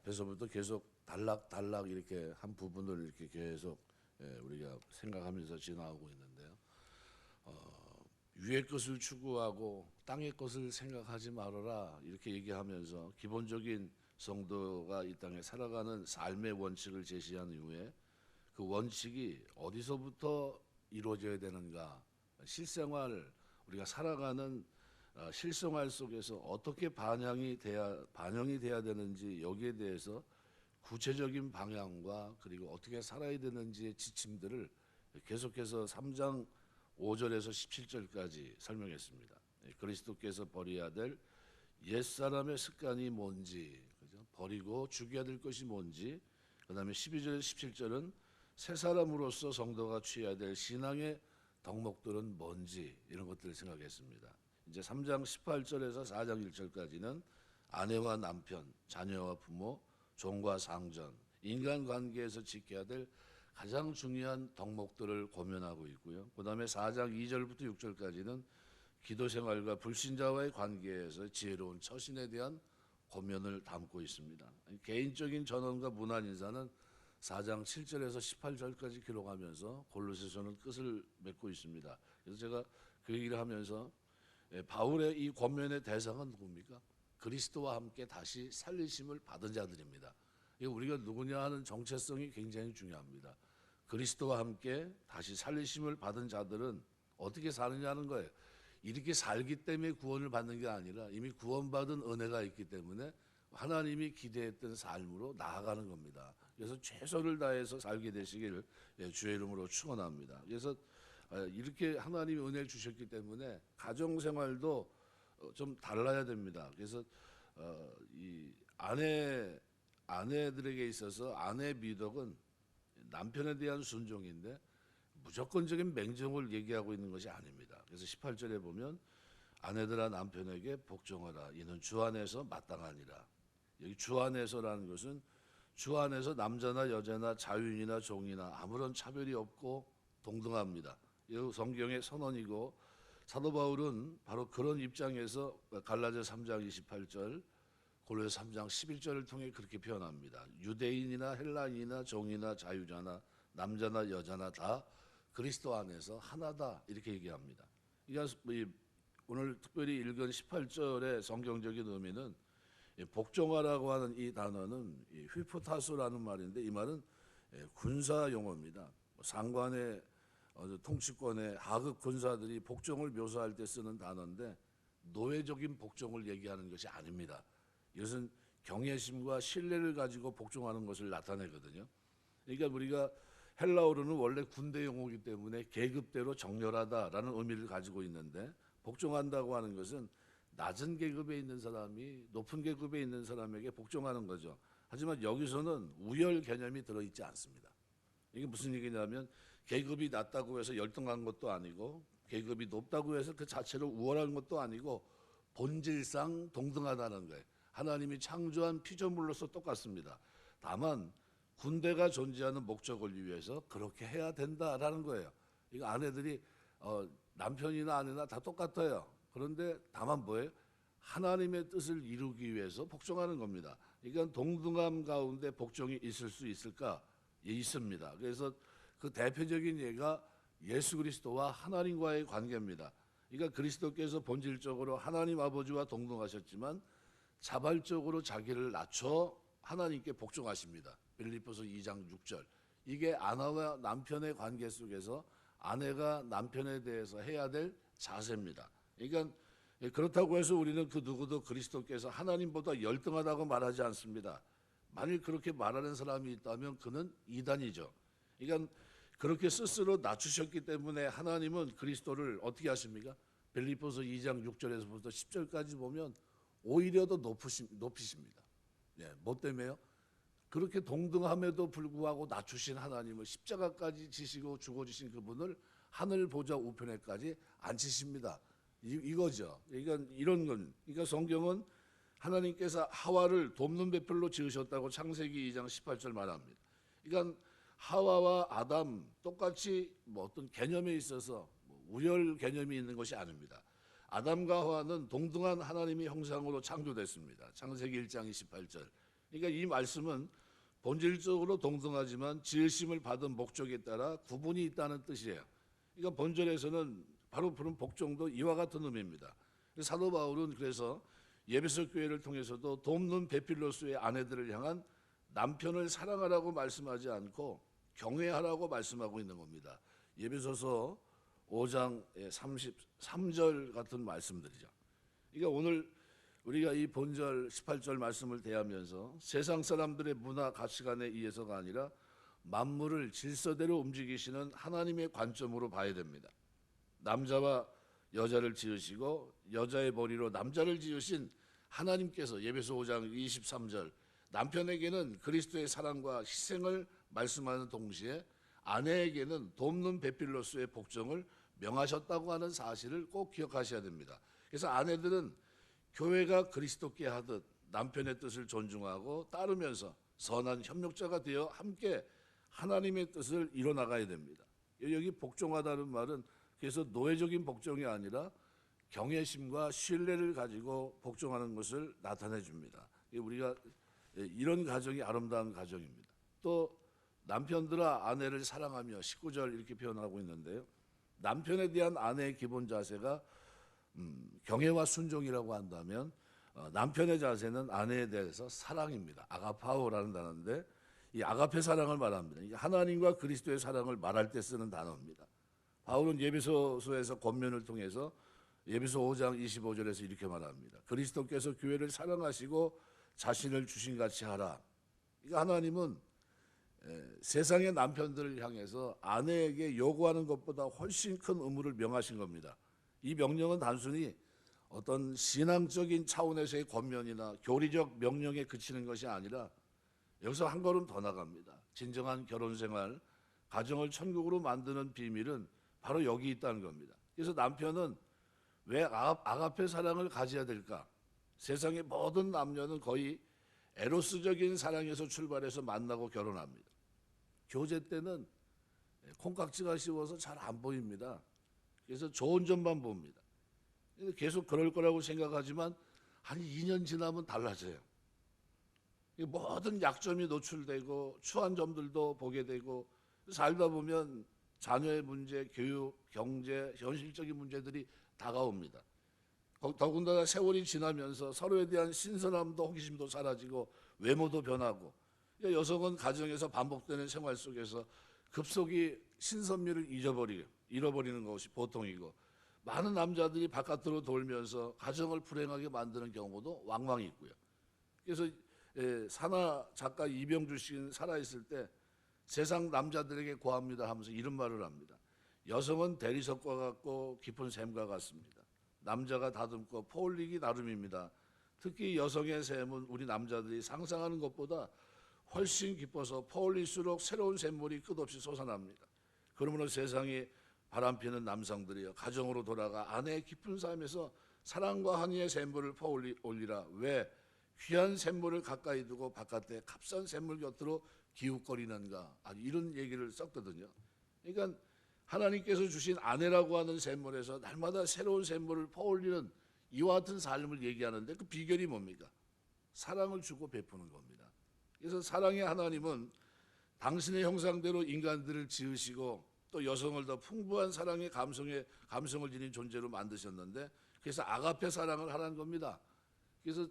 앞에서부터 계속 단락단락 이렇게 한 부분을 이렇게 계속 우리가 생각하면서 지나가고 있는데요. 위의 것을 추구하고 땅의 것을 생각하지 말아라 이렇게 얘기하면서 기본적인 성도가 이 땅에 살아가는 삶의 원칙을 제시한 이후에 그 원칙이 어디서부터 이루어져야 되는가, 실생활 우리가 살아가는 실생활 속에서 어떻게 반영이 돼야 되는지 여기에 대해서 구체적인 방향과 그리고 어떻게 살아야 되는지의 지침들을 계속해서 3장 5절에서 17절까지 설명했습니다. 그리스도께서 버려야 될 옛사람의 습관이 뭔지, 그죠? 버리고 죽여야 될 것이 뭔지, 그 다음에 12절, 17절은 새 사람으로서 성도가 취해야 될 신앙의 덕목들은 뭔지 이런 것들을 생각했습니다. 이제 3장 18절에서 4장 1절까지는 아내와 남편, 자녀와 부모, 종과 상전, 인간관계에서 지켜야 될 가장 중요한 덕목들을 고면하고 있고요. 그 다음에 4장 2절부터 6절까지는 기도생활과 불신자와의 관계에서 지혜로운 처신에 대한 고면을 담고 있습니다. 개인적인 전언과 문안인사는 4장 7절에서 18절까지 기록하면서 골로새서는 끝을 맺고 있습니다. 그래서 제가 그 얘기를 하면서 바울의 이 권면의 대상은 누굽니까? 그리스도와 함께 다시 살리심을 받은 자들입니다. 우리가 누구냐 하는 정체성이 굉장히 중요합니다. 그리스도와 함께 다시 살리심을 받은 자들은 어떻게 사느냐는 거예요. 이렇게 살기 때문에 구원을 받는 게 아니라 이미 구원받은 은혜가 있기 때문에 하나님이 기대했던 삶으로 나아가는 겁니다. 그래서 최선을 다해서 살게 되시기를 주의 이름으로 축원합니다. 그래서 이렇게 하나님이 은혜를 주셨기 때문에 가정생활도 좀 달라야 됩니다. 그래서 이 아내들에게 있어서 아내 미덕은 남편에 대한 순종인데 무조건적인 맹정을 얘기하고 있는 것이 아닙니다. 그래서 18절에 보면 아내들아 남편에게 복종하라. 이는 주 안에서 마땅하니라. 여기 주 안에서라는 것은 주 안에서 남자나 여자나 자유인이나 종이나 아무런 차별이 없고 동등합니다. 이 성경의 선언이고 사도 바울은 바로 그런 입장에서 갈라디아 3장 28절, 골로새 3장 11절을 통해 그렇게 표현합니다. 유대인이나 헬라인이나 종이나 자유자나 남자나 여자나 다 그리스도 안에서 하나다 이렇게 얘기합니다. 그러니까 오늘 특별히 읽은 18절의 성경적인 의미는 복종하라고 하는 이 단어는 휘포타스라는 말인데 이 말은 군사 용어입니다. 상관의 통치권의 하급 군사들이 복종을 묘사할 때 쓰는 단어인데 노예적인 복종을 얘기하는 것이 아닙니다. 이것은 경외심과 신뢰를 가지고 복종하는 것을 나타내거든요. 그러니까 우리가 헬라어로는 원래 군대 용어이기 때문에 계급대로 정렬하다라는 의미를 가지고 있는데 복종한다고 하는 것은 낮은 계급에 있는 사람이 높은 계급에 있는 사람에게 복종하는 거죠. 하지만 여기서는 우열 개념이 들어있지 않습니다. 이게 무슨 얘기냐면 계급이 낮다고 해서 열등한 것도 아니고 계급이 높다고 해서 그 자체로 우월한 것도 아니고 본질상 동등하다는 거예요. 하나님이 창조한 피조물로서 똑같습니다. 다만 군대가 존재하는 목적을 위해서 그렇게 해야 된다라는 거예요. 이거 아내들이 남편이나 아내나 다 똑같아요. 그런데 다만 뭐예요? 하나님의 뜻을 이루기 위해서 복종하는 겁니다. 그러니까 동등함 가운데 복종이 있을 수 있을까? 예, 있습니다. 그래서 그 대표적인 예가 예수 그리스도와 하나님과의 관계입니다. 그러니까 그리스도께서 본질적으로 하나님 아버지와 동등하셨지만 자발적으로 자기를 낮춰 하나님께 복종하십니다. 빌립보서 2장 6절. 이게 아내와 남편의 관계 속에서 아내가 남편에 대해서 해야 될 자세입니다. 그러니까 그렇다고 해서 우리는 그 누구도 그리스도께서 하나님보다 열등하다고 말하지 않습니다. 만일 그렇게 말하는 사람이 있다면 그는 이단이죠. 그러니까 그렇게 스스로 낮추셨기 때문에 하나님은 그리스도를 어떻게 하십니까? 빌립보서 2장 6절에서부터 10절까지 보면 오히려 더 높이십니다. 뭐 때문에요? 그렇게 동등함에도 불구하고 낮추신 하나님을 십자가까지 지시고 죽어주신 그분을 하늘 보좌 우편에까지 앉히십니다. 이거죠. 그러니까 이런 건, 그러니까 성경은 하나님께서 하와를 돕는 배필로 지으셨다고 창세기 2장 18절 말합니다. 그러니까 하와와 아담 똑같이 어떤 개념에 있어서 우열 개념이 있는 것이 아닙니다. 아담과 하와는 동등한 하나님의 형상으로 창조됐습니다. 창세기 1장 28절. 그러니까 이 말씀은 본질적으로 동등하지만 지으심을 받은 목적에 따라 구분이 있다는 뜻이에요. 그러니까 본절에서는 바로 그런 복종도 이와 같은 의미입니다. 사도 바울은 그래서 예배소 교회를 통해서도 돕는 베필로스의 아내들을 향한 남편을 사랑하라고 말씀하지 않고 경외하라고 말씀하고 있는 겁니다. 예배소서 5장 33절 같은 말씀들이죠. 그러니까 오늘 우리가 이 본절 18절 말씀을 대하면서 세상 사람들의 문화 가치관에 의해서가 아니라 만물을 질서대로 움직이시는 하나님의 관점으로 봐야 됩니다. 남자와 여자를 지으시고 여자의 머리로 남자를 지으신 하나님께서 예배소 5장 23절 남편에게는 그리스도의 사랑과 희생을 말씀하는 동시에 아내에게는 돕는 베필로스의 복종을 명하셨다고 하는 사실을 꼭 기억하셔야 됩니다. 그래서 아내들은 교회가 그리스도께 하듯 남편의 뜻을 존중하고 따르면서 선한 협력자가 되어 함께 하나님의 뜻을 이뤄나가야 됩니다. 여기 복종하다는 말은 그래서 노예적인 복종이 아니라 경외심과 신뢰를 가지고 복종하는 것을 나타내 줍니다. 우리가 이런 가정이 아름다운 가정입니다. 또 남편들아 아내를 사랑하며 19절 이렇게 표현하고 있는데요. 남편에 대한 아내의 기본 자세가 경외와 순종이라고 한다면 남편의 자세는 아내에 대해서 사랑입니다. 아가파오라는 단어인데 이 아가페 사랑을 말합니다. 이게 하나님과 그리스도의 사랑을 말할 때 쓰는 단어입니다. 바울은 예배소서에서 권면을 통해서 예배소 5장 25절에서 이렇게 말합니다. 그리스도께서 교회를 사랑하시고 자신을 주신같이 하라. 그러니까 하나님은 세상의 남편들을 향해서 아내에게 요구하는 것보다 훨씬 큰 의무를 명하신 겁니다. 이 명령은 단순히 어떤 신앙적인 차원에서의 권면이나 교리적 명령에 그치는 것이 아니라 여기서 한 걸음 더 나갑니다. 진정한 결혼생활, 가정을 천국으로 만드는 비밀은 바로 여기 있다는 겁니다. 그래서 남편은 왜 아가페 사랑을 가져야 될까? 세상의 모든 남녀는 거의 에로스적인 사랑에서 출발해서 만나고 결혼합니다. 교제 때는 콩깍지가 씌워서 잘 안 보입니다. 그래서 좋은 점만 봅니다. 계속 그럴 거라고 생각하지만 한 2년 지나면 달라져요. 모든 약점이 노출되고 추한 점들도 보게 되고 살다 보면 자녀의 문제, 교육, 경제, 현실적인 문제들이 다가옵니다. 더군다나 세월이 지나면서 서로에 대한 신선함도 호기심도 사라지고 외모도 변하고 여성은 가정에서 반복되는 생활 속에서 급속히 신선미를 잃어버리는 것이 보통이고 많은 남자들이 바깥으로 돌면서 가정을 불행하게 만드는 경우도 왕왕 있고요. 그래서 산하 작가 이병주 씨는 살아있을 때 세상 남자들에게 고합니다 하면서 이런 말을 합니다. 여성은 대리석과 같고 깊은 샘과 같습니다. 남자가 다듬고 퍼올리기 나름입니다. 특히 여성의 샘은 우리 남자들이 상상하는 것보다 훨씬 깊어서 퍼올릴수록 새로운 샘물이 끝없이 솟아납니다. 그러므로 세상에 바람피는 남성들이여 가정으로 돌아가 아내의 깊은 삶에서 사랑과 한의의 샘물을 퍼올리라. 왜 귀한 샘물을 가까이 두고 바깥에 값싼 샘물 곁으로 기웃거리는가. 이런 얘기를 썼거든요. 그러니까 하나님께서 주신 아내라고 하는 샘물에서 날마다 새로운 샘물을 퍼올리는 이와 같은 삶을 얘기하는데 그 비결이 뭡니까? 사랑을 주고 베푸는 겁니다. 그래서 사랑의 하나님은 당신의 형상대로 인간들을 지으시고 또 여성을 더 풍부한 사랑의 감성을 지닌 존재로 만드셨는데 그래서 아가페 사랑을 하라는 겁니다. 그래서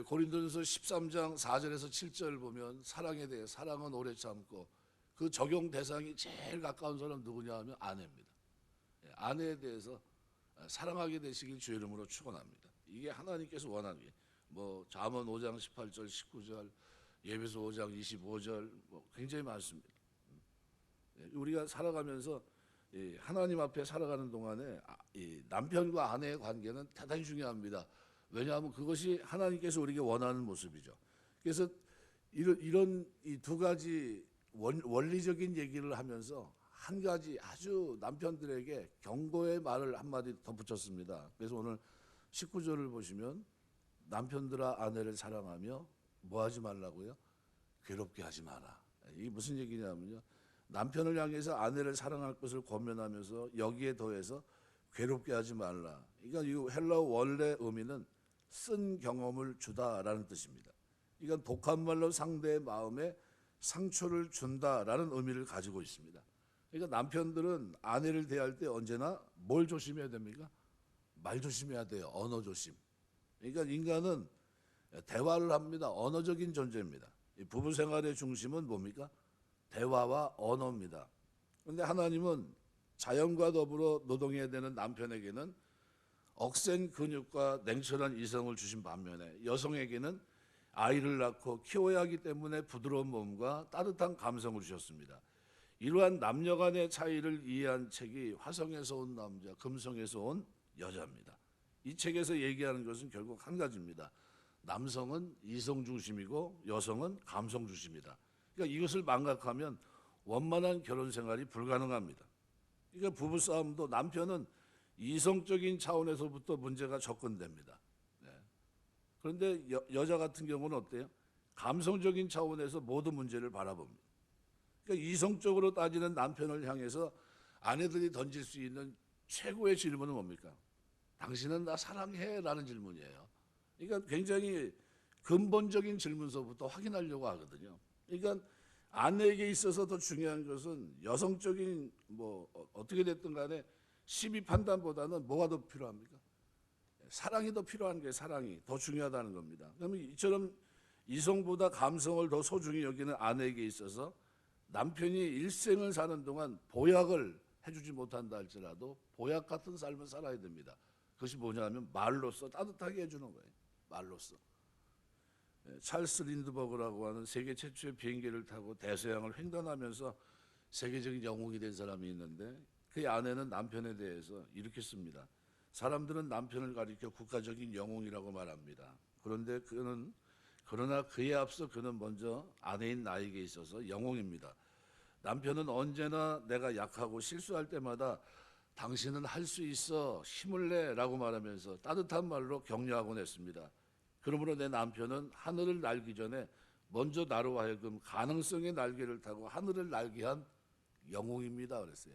고린도전서 13장 4절에서 7절 보면 사랑에 대해 사랑은 오래 참고 그 적용 대상이 제일 가까운 사람 누구냐 하면 아내입니다. 아내에 대해서 사랑하게 되시길 주의 이름으로 축원합니다. 이게 하나님께서 원하는 게 잠언 5장 18절 19절 예배소 5장 25절 굉장히 많습니다. 우리가 살아가면서 하나님 앞에 살아가는 동안에 남편과 아내의 관계는 대단히 중요합니다. 왜냐하면 그것이 하나님께서 우리에게 원하는 모습이죠. 그래서 이런 이 두 가지 원리적인 얘기를 하면서 한 가지 아주 남편들에게 경고의 말을 한마디 덧붙였습니다. 그래서 오늘 19절을 보시면 남편들아 아내를 사랑하며 뭐 하지 말라고요? 괴롭게 하지 마라. 이게 무슨 얘기냐면요. 남편을 향해서 아내를 사랑할 것을 권면하면서 여기에 더해서 괴롭게 하지 말라. 그러니까 이 헬라어 원래 의미는 쓴 경험을 주다라는 뜻입니다. 이건 독한 말로 상대의 마음에 상처를 준다라는 의미를 가지고 있습니다. 그러니까 남편들은 아내를 대할 때 언제나 뭘 조심해야 됩니까? 말 조심해야 돼요. 언어 조심. 그러니까 인간은 대화를 합니다. 언어적인 존재입니다. 이 부부 생활의 중심은 뭡니까? 대화와 언어입니다. 그런데 하나님은 자연과 더불어 노동해야 되는 남편에게는 억센 근육과 냉철한 이성을 주신 반면에 여성에게는 아이를 낳고 키워야 하기 때문에 부드러운 몸과 따뜻한 감성을 주셨습니다. 이러한 남녀 간의 차이를 이해한 책이 화성에서 온 남자, 금성에서 온 여자입니다. 이 책에서 얘기하는 것은 결국 한 가지입니다. 남성은 이성 중심이고 여성은 감성 중심이다. 그러니까 이것을 망각하면 원만한 결혼 생활이 불가능합니다. 그러니까 부부 싸움도 남편은 이성적인 차원에서부터 문제가 접근됩니다. 네. 그런데 여자 같은 경우는 어때요? 감성적인 차원에서 모든 문제를 바라봅니다. 그러니까 이성적으로 따지는 남편을 향해서 아내들이 던질 수 있는 최고의 질문은 뭡니까? 당신은 나 사랑해? 라는 질문이에요. 그러니까 굉장히 근본적인 질문서부터 확인하려고 하거든요. 그러니까 아내에게 있어서 더 중요한 것은 여성적인 어떻게 됐든 간에 시비 판단보다는 뭐가 더 필요합니까? 사랑이 더 필요한 거예요. 사랑이 더 중요하다는 겁니다. 그러면 이처럼 이성보다 감성을 더 소중히 여기는 아내에게 있어서 남편이 일생을 사는 동안 보약을 해주지 못한다 할지라도 보약 같은 삶을 살아야 됩니다. 그것이 뭐냐면 말로써 따뜻하게 해주는 거예요. 말로써. 찰스 린드버그라고 하는 세계 최초의 비행기를 타고 대서양을 횡단하면서 세계적인 영웅이 된 사람이 있는데 그의 아내는 남편에 대해서 이렇게 씁니다. 사람들은 남편을 가리켜 국가적인 영웅이라고 말합니다. 그러나 그에 앞서 그는 먼저 아내인 나에게 있어서 영웅입니다. 남편은 언제나 내가 약하고 실수할 때마다 당신은 할 수 있어 힘을 내라고 말하면서 따뜻한 말로 격려하곤 했습니다. 그러므로 내 남편은 하늘을 날기 전에 먼저 나로 하여금 가능성의 날개를 타고 하늘을 날게 한 영웅입니다. 그랬어요.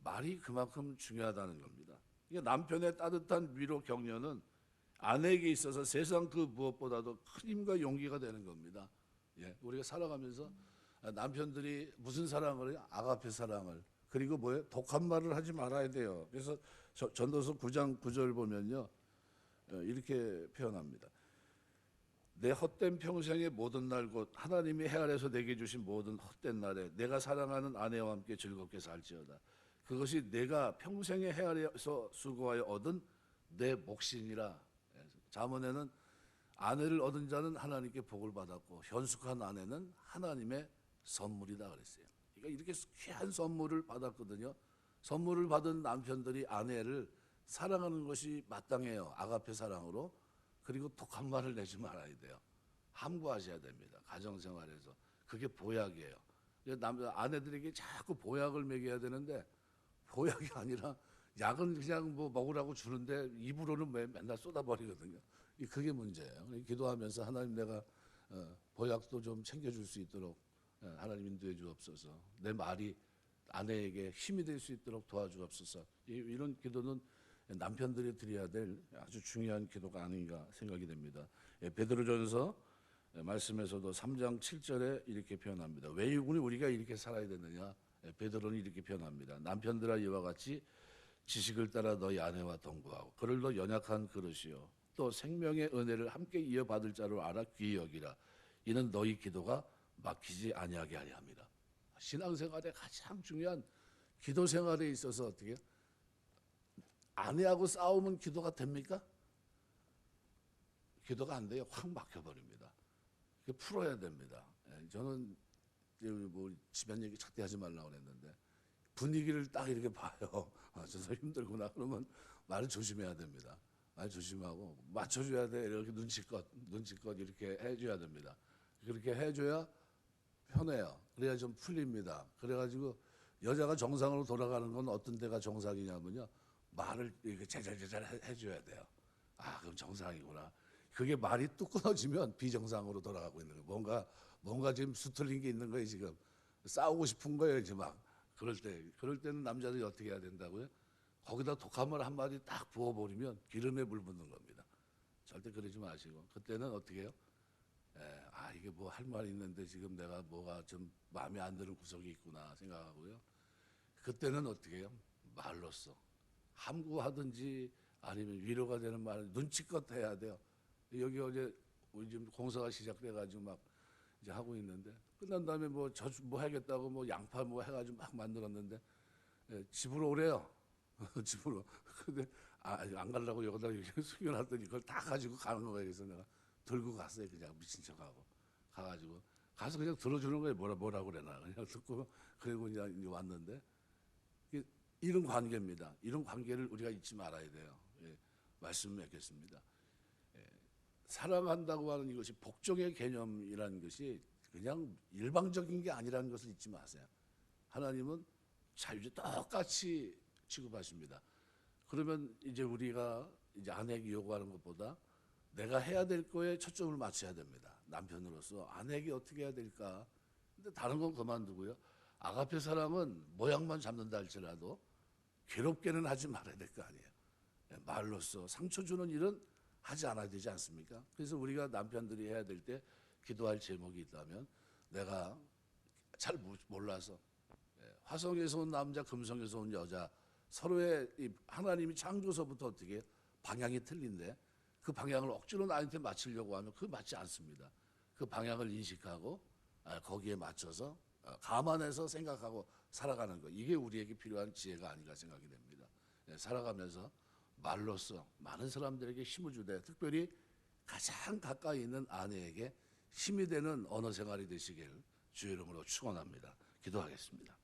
말이 그만큼 중요하다는 겁니다. 그러니까 남편의 따뜻한 위로 격려는 아내에게 있어서 세상 그 무엇보다도 큰 힘과 용기가 되는 겁니다. 예, 우리가 살아가면서 남편들이 무슨 사랑을 해요? 아가페 사랑을. 그리고 뭐예요? 독한 말을 하지 말아야 돼요. 그래서 전도서 9장 9절 보면요. 이렇게 표현합니다. 내 헛된 평생의 모든 날 곧 하나님이 해 아래서 내게 주신 모든 헛된 날에 내가 사랑하는 아내와 함께 즐겁게 살지어다. 그것이 내가 평생의 해 아래서 수고하여 얻은 내 몫이니라. 잠언에는 아내를 얻은 자는 하나님께 복을 받았고 현숙한 아내는 하나님의 선물이다 그랬어요. 그러니까 이렇게 귀한 선물을 받았거든요. 선물을 받은 남편들이 아내를 사랑하는 것이 마땅해요. 아가페 사랑으로. 그리고 독한 말을 내지 말아야 돼요. 함구하셔야 됩니다. 가정생활에서. 그게 보약이에요. 아내들에게 자꾸 보약을 먹여야 되는데 보약이 아니라 약은 그냥 먹으라고 주는데 입으로는 맨날 쏟아버리거든요. 그게 문제예요. 기도하면서 하나님 내가 보약도 좀 챙겨줄 수 있도록 하나님 인도해 주옵소서. 내 말이 아내에게 힘이 될 수 있도록 도와주옵소서. 이런 기도는 남편들이 드려야 될 아주 중요한 기도가 아닌가 생각이 됩니다. 베드로전서 말씀에서도 3장 7절에 이렇게 표현합니다. 왜 우리가 이렇게 살아야 되느냐? 베드로는 이렇게 표현합니다. 남편들아 이와 같이 지식을 따라 너희 아내와 동거하고 그를 더 연약한 그릇이요 또 생명의 은혜를 함께 이어받을 자로 알아 귀히 여기라. 이는 너희 기도가 막히지 아니하게 하려 합니다. 신앙생활의 가장 중요한 기도 생활에 있어서 어떻게 아내하고 싸우면 기도가 됩니까? 기도가 안 돼요. 확 막혀버립니다. 풀어야 됩니다. 저는 집안 얘기 절대 하지 말라고 그랬는데 분위기를 딱 이렇게 봐요. 저 사람 힘들구나. 그러면 말을 조심해야 됩니다. 말 조심하고 맞춰줘야 돼. 이렇게 눈치껏 이렇게 해줘야 됩니다. 그렇게 해줘야 편해요. 그래야 좀 풀립니다. 그래가지고 여자가 정상으로 돌아가는 건 어떤 때가 정상이냐면요. 말을 이렇게 제잘제잘 해줘야 돼요. 아, 그럼 정상이구나. 그게 말이 뚝 끊어지면 비정상으로 돌아가고 있는 거예요. 뭔가 지금 수틀린 게 있는 거예요. 지금 싸우고 싶은 거예요. 이제 막 그럴 때는 남자들이 어떻게 해야 된다고요? 거기다 독한 말 한마디 딱 부어버리면 기름에 물 붓는 겁니다. 절대 그러지 마시고 그때는 어떻게 해요? 이게 뭐 할 말이 있는데 지금 내가 뭐가 좀 마음에 안 드는 구석이 있구나 생각하고요. 그때는 어떻게 해요? 말로써 함구하든지 아니면 위로가 되는 말 눈치껏 해야 돼요. 여기 어제 우리 지금 공사가 시작돼가지고 막 이제 하고 있는데 끝난 다음에 뭐 저주 뭐 하겠다고 뭐 양파 뭐 해가지고 막 만들었는데 집으로 오래요. 집으로. 근데 안 가려고 여기다 이렇게 숨겨놨더니 그걸 다 가지고 가는 거예요. 그래서 내가 들고 갔어요. 그냥 미친 척하고 가가지고 가서 그냥 들어주는 거예요. 뭐라 그래나 그냥 듣고 그리고 이제 왔는데 이런 관계입니다. 이런 관계를 우리가 잊지 말아야 돼요. 말씀 맺겠습니다. 사랑한다고 하는 이것이 복종의 개념이라는 것이 그냥 일방적인 게 아니라는 것을 잊지 마세요. 하나님은 자유주 똑같이 취급하십니다. 그러면 이제 우리가 이제 아내에게 요구하는 것보다 내가 해야 될 거에 초점을 맞춰야 됩니다. 남편으로서 아내에게 어떻게 해야 될까? 근데 다른 건 그만두고요. 아가페 사랑은 모양만 잡는다 할지라도 괴롭게는 하지 말아야 될 거 아니에요. 말로써 상처 주는 일은 하지 않아야 되지 않습니까? 그래서 우리가 남편들이 해야 될 때 기도할 제목이 있다면 내가 잘 몰라서 화성에서 온 남자, 금성에서 온 여자 서로의 하나님이 창조서부터 어떻게 방향이 틀린데 그 방향을 억지로 나한테 맞추려고 하면 그거 맞지 않습니다. 그 방향을 인식하고 거기에 맞춰서 감안해서 생각하고 살아가는 거 이게 우리에게 필요한 지혜가 아닌가 생각이 됩니다. 살아가면서 말로써 많은 사람들에게 힘을 주되 특별히 가장 가까이 있는 아내에게 힘이 되는 언어 생활이 되시길 주의 이름으로 축원합니다. 기도하겠습니다.